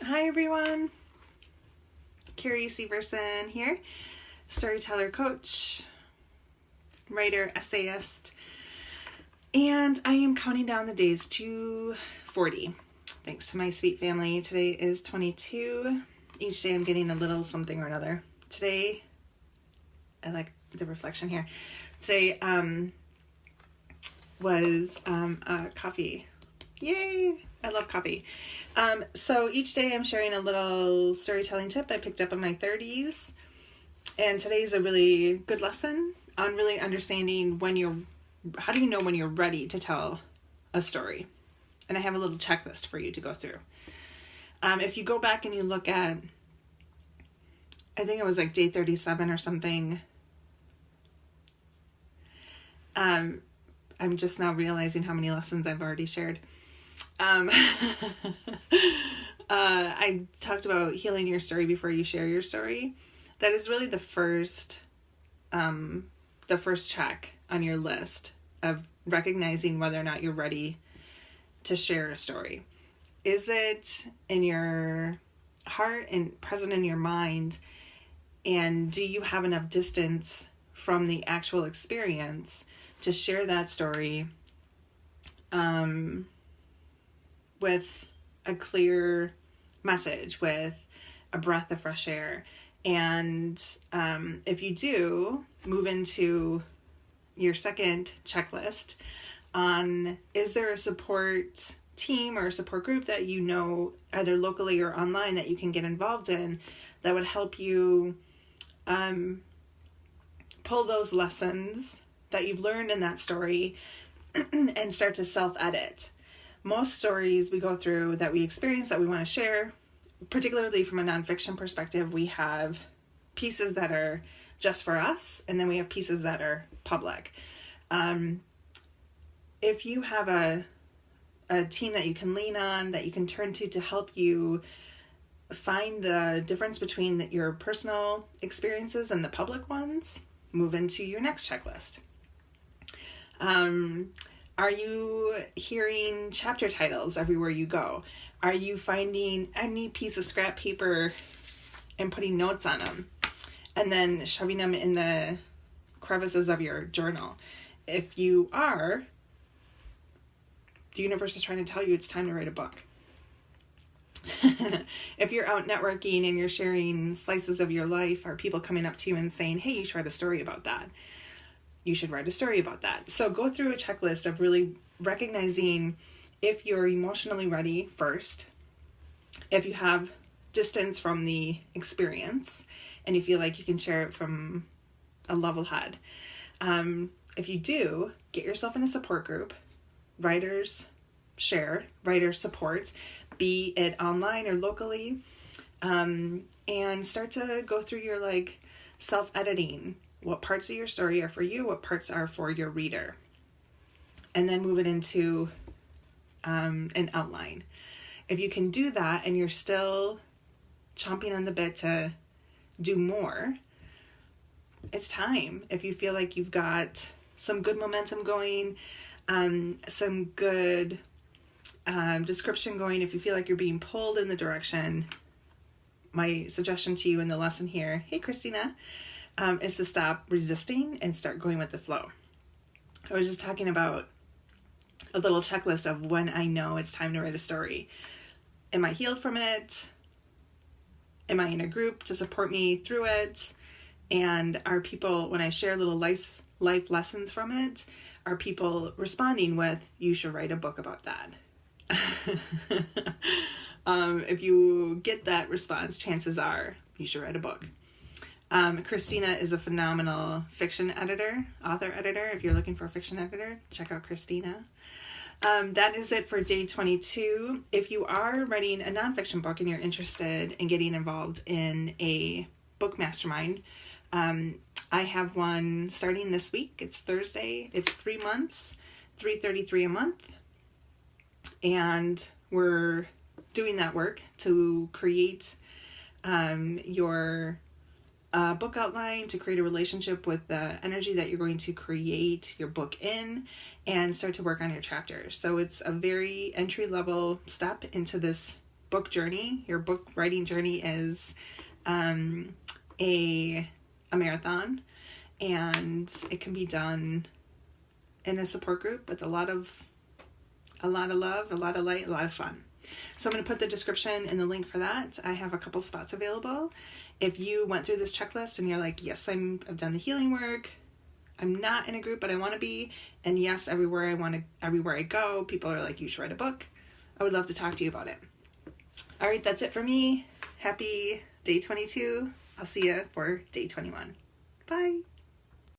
Hi everyone, Carrie Severson here, storyteller coach, writer, essayist, and I am counting down the days to 40. Thanks to my sweet family. Today is 22. Each day I'm getting a little something or another. Today, I like the reflection here. Today was coffee. Yay! I love coffee. So each day I'm sharing a little storytelling tip I picked up in my 30s. And today's a really good lesson on really understanding how do you know when you're ready to tell a story? And I have a little checklist for you to go through. If you go back and you look at, I think it was like day 37 or something. I'm just now realizing how many lessons I've already shared. I talked about healing your story before you share your story. That is really the first check on your list of recognizing whether or not you're ready to share a story. Is it in your heart and present in your mind? And do you have enough distance from the actual experience to share that story with a clear message, with a breath of fresh air? And if you do, move into your second checklist on, is there a support team or a support group that you know, either locally or online, that you can get involved in that would help you pull those lessons that you've learned in that story and start to self-edit. Most stories we go through that we experience that we want to share, particularly from a nonfiction perspective, we have pieces that are just for us, and then we have pieces that are public. If you have a team that you can lean on, that you can turn to help you find the difference between your personal experiences and the public ones, move into your next checklist. Are you hearing chapter titles everywhere you go? Are you finding any piece of scrap paper and putting notes on them and then shoving them in the crevices of your journal? If you are, the universe is trying to tell you it's time to write a book. If you're out networking and you're sharing slices of your life, are people coming up to you and saying, hey, you should write a story about that? You should write a story about that. So go through a checklist of really recognizing if you're emotionally ready first, if you have distance from the experience, and you feel like you can share it from a level head. If you do, get yourself in a support group. Writers share, writers support, be it online or locally, and start to go through your self-editing. What parts of your story are for you? What parts are for your reader? And then move it into an outline. If you can do that and you're still chomping on the bit to do more, it's time. If you feel like you've got some good momentum going, some good description going, if you feel like you're being pulled in the direction, my suggestion to you in the lesson here, hey Christina, is to stop resisting and start going with the flow. I was just talking about a little checklist of when I know it's time to write a story. Am I healed from it? Am I in a group to support me through it? And are people, when I share little life lessons from it, are people responding with, you should write a book about that? If you get that response, chances are you should write a book. Christina is a phenomenal fiction author editor. If you're looking for a fiction editor, check out Christina. That is it for day 22. If you are writing a nonfiction book and you're interested in getting involved in a book mastermind, I have one starting this week. It's Thursday. It's 3 months, $333 a month. And we're doing that work to create your book outline, to create a relationship with the energy that you're going to create your book in, and start to work on your chapters. So it's a very entry-level step into this book journey, your book writing journey is a marathon, and it can be done in a support group with a lot of love, a lot of light, a lot of fun. So I'm going to put the description and the link for that. I have a couple spots available. If you went through this checklist and you're like, yes, I've done the healing work, I'm not in a group, but I want to be, and yes, everywhere I go, people are like, you should write a book, I would love to talk to you about it. All right, that's it for me. Happy day 22. I'll see you for day 21. Bye.